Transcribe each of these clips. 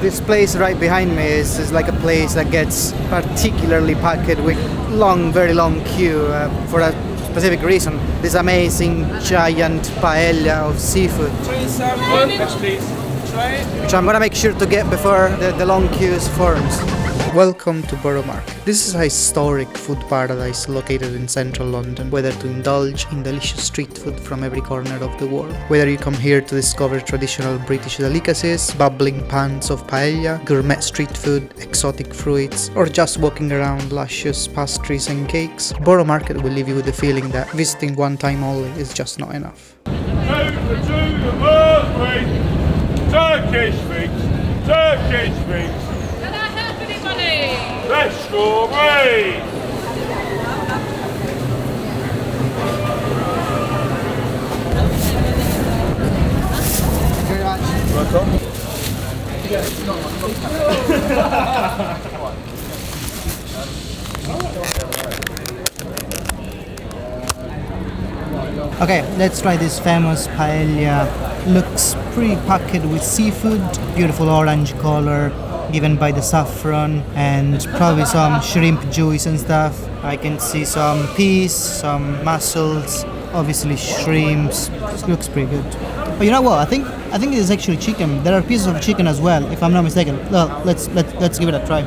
This place right behind me is like a place that gets particularly packed with very long queue for a specific reason. This amazing giant paella of seafood, which I'm gonna make sure to get before the long queues forms. Welcome to Borough Market. This is a historic food paradise located in central London, whether to indulge in delicious street food from every corner of the world, whether you come here to discover traditional British delicacies, bubbling pans of paella, gourmet street food, exotic fruits, or just walking around luscious pastries and cakes, Borough Market will leave you with the feeling that visiting one time only is just not enough. Turkish figs! Turkish figs! Fresh strawberries! Thank you very much. Welcome. Okay, let's try this famous paella. Looks pretty packed with seafood, beautiful orange color given by the saffron, and probably some shrimp juice and stuff. I can see some peas, some mussels, obviously shrimps. This looks pretty good. But you know what? I think it is actually chicken. There are pieces of chicken as well, if I'm not mistaken. Well, let's give it a try.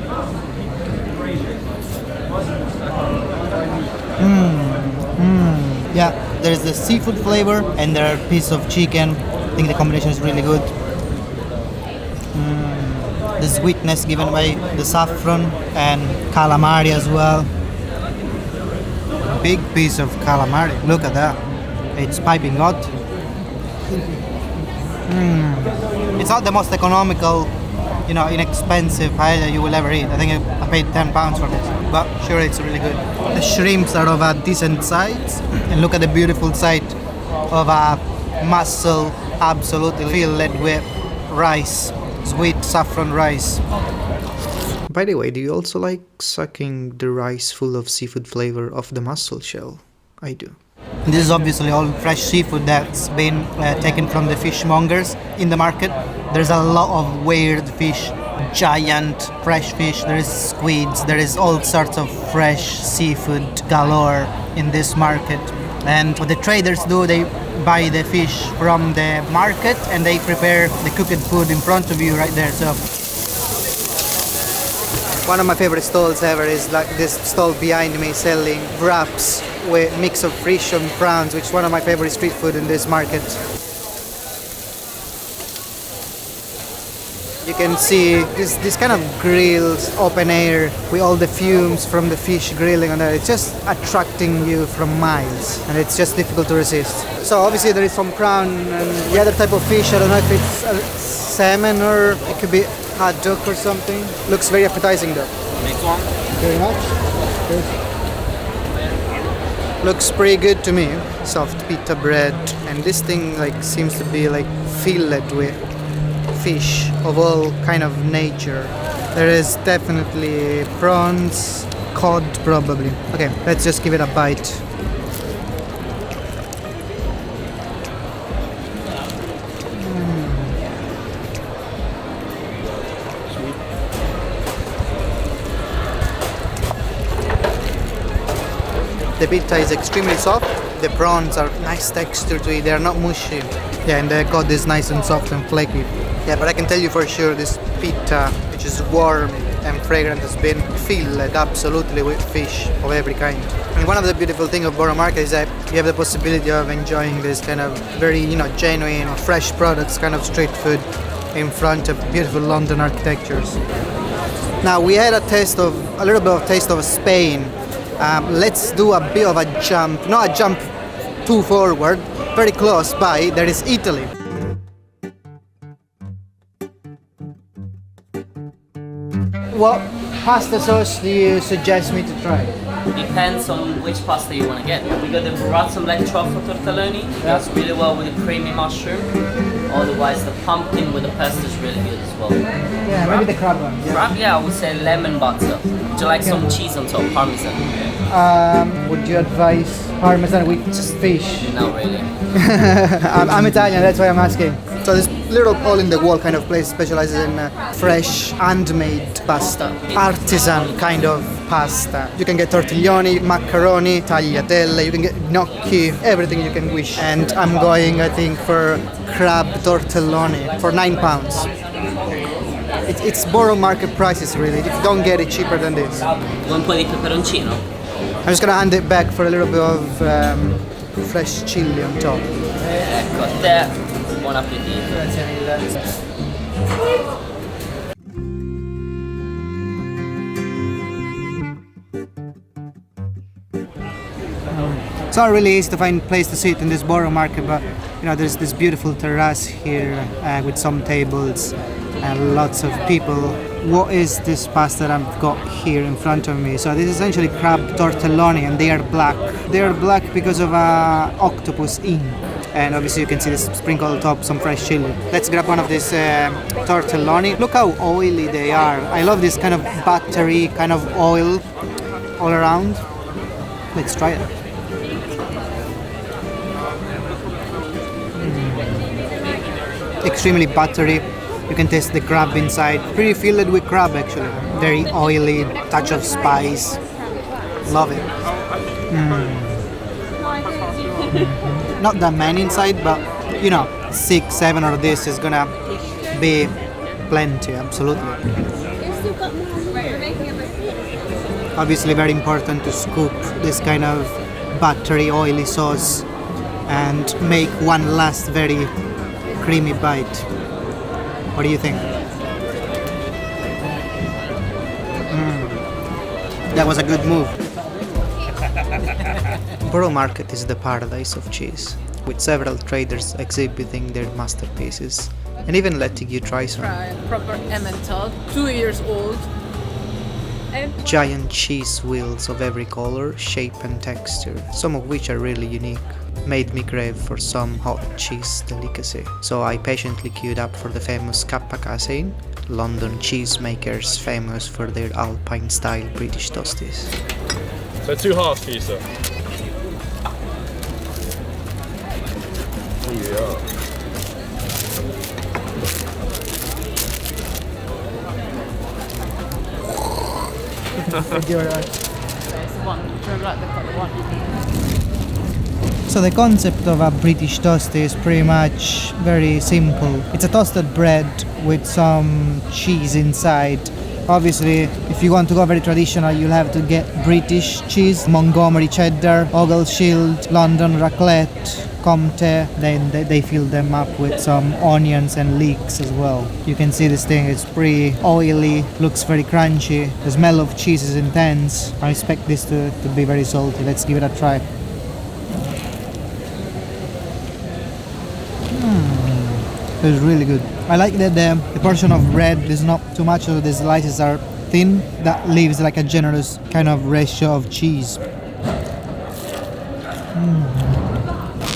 Yeah, there is the seafood flavor and there are pieces of chicken. I think the combination is really good. The sweetness given by the saffron and calamari as well. Big piece of calamari. Look at that. It's piping hot. It's not the most economical, inexpensive paella you will ever eat. I think I paid £10 for this, but sure, it's really good. The shrimps are of a decent size, and look at the beautiful sight of a mussel, absolutely filled with rice. Sweet saffron rice. By the way, do you also like sucking the rice full of seafood flavor off the mussel shell? I do. This is obviously all fresh seafood that's been taken from the fishmongers in the market. There's a lot of weird fish, giant fresh fish, there is squids, there is all sorts of fresh seafood galore in this market. And what the traders do, they buy the fish from the market and they prepare the cooked food in front of you right there. So one of my favorite stalls ever is like this stall behind me selling wraps with mix of fish and prawns, which is one of my favorite street food in this market. You can see this kind of grills, open air, with all the fumes from the fish grilling on there. It's just attracting you from miles, and it's just difficult to resist. So obviously there is some prawn and the other type of fish. I don't know if it's salmon or it could be haddock or something. Looks very appetizing though. Next one. Very much. Good. Looks pretty good to me. Soft pita bread, and this thing seems to be filled with fish of all kind of nature. There is definitely prawns, cod probably. Okay, let's just give it a bite. The pita is extremely soft. The prawns are nice texture to it. They are not mushy. Yeah, and the cod is nice and soft and flaky. Yeah, but I can tell you for sure this pita, which is warm and fragrant, has been filled absolutely with fish of every kind. And one of the beautiful things of Borough Market is that you have the possibility of enjoying this kind of very, genuine, fresh products, kind of street food in front of beautiful London architectures. Now we had a little bit of taste of Spain. Let's do a bit of a jump, not a jump too forward, very close by. There is Italy. What pasta sauce do you suggest me to try? Depends on which pasta you want to get. We got the burrata black truffle tortellani. That's really well with the creamy mushroom. Otherwise, the pumpkin with the pesto is really good as well. Yeah, maybe the crab one. Yeah. Crab, yeah, I would say lemon butter. Would you like some cheese on top, parmesan? Would you advise parmesan with just fish? Not really. I'm Italian, that's why I'm asking. So this little hole in the wall kind of place specializes in fresh, handmade pasta. Artisan kind of pasta. You can get tortelloni, macaroni, tagliatelle, you can get gnocchi, everything you can wish. And I'm going, I think, for crab tortelloni for £9. It's Borough Market prices really. You don't get it cheaper than this. Un po' di peperoncino? I'm just gonna hand it back for a little bit of fresh chili on top. Ecco, a te. Buon appetito. Grazie mille. It's not really easy to find a place to sit in this Borough Market, but you know there's this beautiful terrace here with some tables and lots of people. What is this pasta that I've got here in front of me? So this is essentially crab tortelloni, and they are black. They are black because of octopus ink. And obviously you can see this sprinkle on top, some fresh chili. Let's grab one of these tortelloni. Look how oily they are. I love this kind of buttery kind of oil all around. Let's try it. Extremely buttery. You can taste the crab inside. Pretty filled with crab actually. Very oily, touch of spice. Love it. Not that many inside, but you know, 6, 7 of this is gonna be plenty, absolutely. Obviously very important to scoop this kind of buttery, oily sauce and make one last very creamy bite. What do you think? That was a good move. Borough Market is the paradise of cheese, with several traders exhibiting their masterpieces and even letting you try some. Proper Emmental, 2 years old. Giant cheese wheels of every color, shape and texture, some of which are really unique, made me crave for some hot cheese delicacy. So I patiently queued up for the famous Kappa-Casein, London cheesemakers famous for their Alpine-style British toasties. So 2 halves for you, sir. So the concept of a British toastie is pretty much very simple. It's a toasted bread with some cheese inside. Obviously, if you want to go very traditional, you'll have to get British cheese, Montgomery cheddar, Ogleshield, London raclette, Comté. Then they fill them up with some onions and leeks as well. You can see this thing, it's pretty oily, looks very crunchy. The smell of cheese is intense. I expect this to be very salty. Let's give it a try. It's really good. I like that the portion of bread is not too much, so the slices are thin. That leaves like a generous kind of ratio of cheese.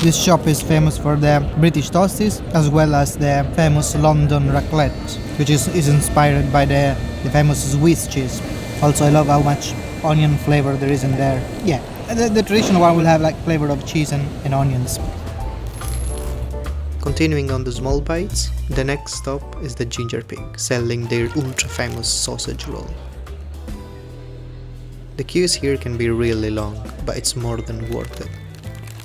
This shop is famous for the British toasties as well as the famous London raclette, which is inspired by the famous Swiss cheese. Also, I love how much onion flavor there is in there. Yeah, the traditional one will have like flavor of cheese and onions. Continuing on the small bites, the next stop is the Ginger Pig, selling their ultra-famous sausage roll. The queues here can be really long, but it's more than worth it.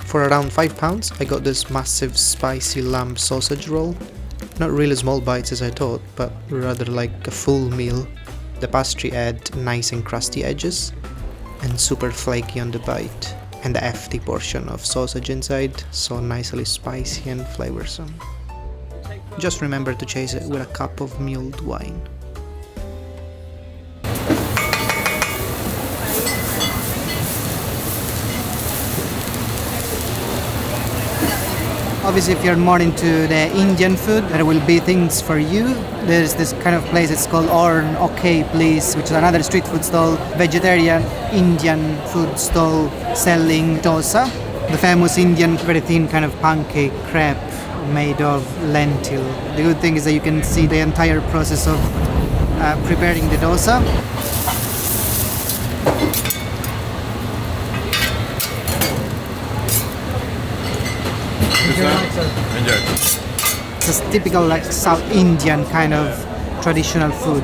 For around £5, I got this massive spicy lamb sausage roll. Not really small bites as I thought, but rather like a full meal. The pastry had nice and crusty edges, and super flaky on the bite. And the hefty portion of sausage inside, so nicely spicy and flavorsome. Just remember to chase it with a cup of mulled wine. Obviously, if you're more into the Indian food, there will be things for you. There's this kind of place, it's called Orn Okay Place, which is another street food stall, vegetarian Indian food stall selling dosa, the famous Indian very thin kind of pancake crepe made of lentil. The good thing is that you can see the entire process of preparing the dosa. Enjoy. It's a typical like South Indian kind of traditional food.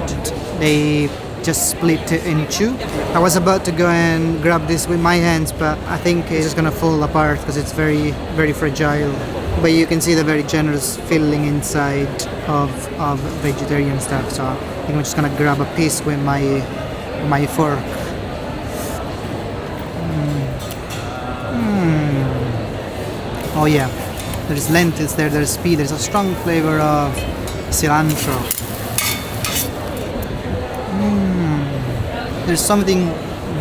They just split it in two. I was about to go and grab this with my hands, but I think it's just gonna fall apart because it's very, very fragile. But you can see the very generous filling inside of vegetarian stuff. So I think I'm just gonna grab a piece with my fork. Oh yeah, there's lentils there, there's pea, there's a strong flavor of cilantro. There's something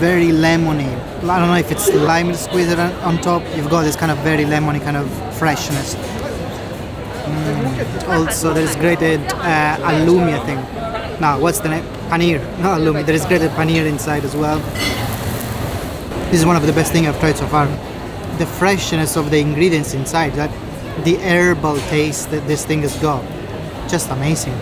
very lemony. I don't know if it's lime squeezed on top. You've got this kind of very lemony kind of freshness. Also, there's grated halloumi, I think. No, what's the name? Paneer, not halloumi. There is grated paneer inside as well. This is one of the best things I've tried so far. The freshness of the ingredients inside, that the herbal taste that this thing has got, just amazing.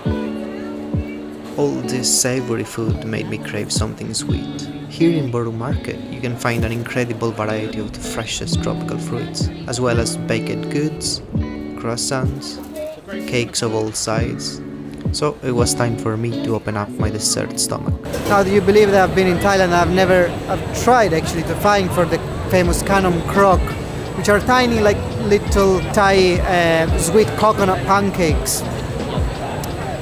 All this savory food made me crave something sweet. Here in Borough Market, you can find an incredible variety of the freshest tropical fruits, as well as baked goods, croissants, cakes of all sizes. So it was time for me to open up my dessert stomach. Now, do you believe that I've been in Thailand? I've tried actually to find for the famous Kanom Krok, which are tiny like little Thai sweet coconut pancakes.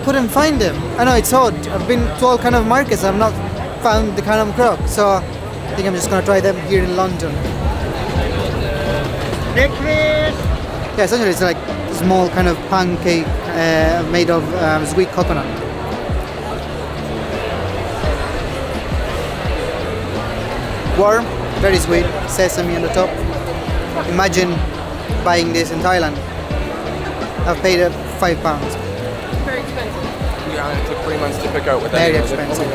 Couldn't find them. I know it's odd. I've been to all kind of markets. I've not found the Kanom Krok, so I think I'm just gonna try them here in London. Yeah, essentially it's like a small kind of pancake made of sweet coconut. Warm, very sweet, sesame on the top. Imagine buying this in Thailand. I've paid £5. Very expensive. Yeah, it took 3 months to pick out what that Very is. expensive.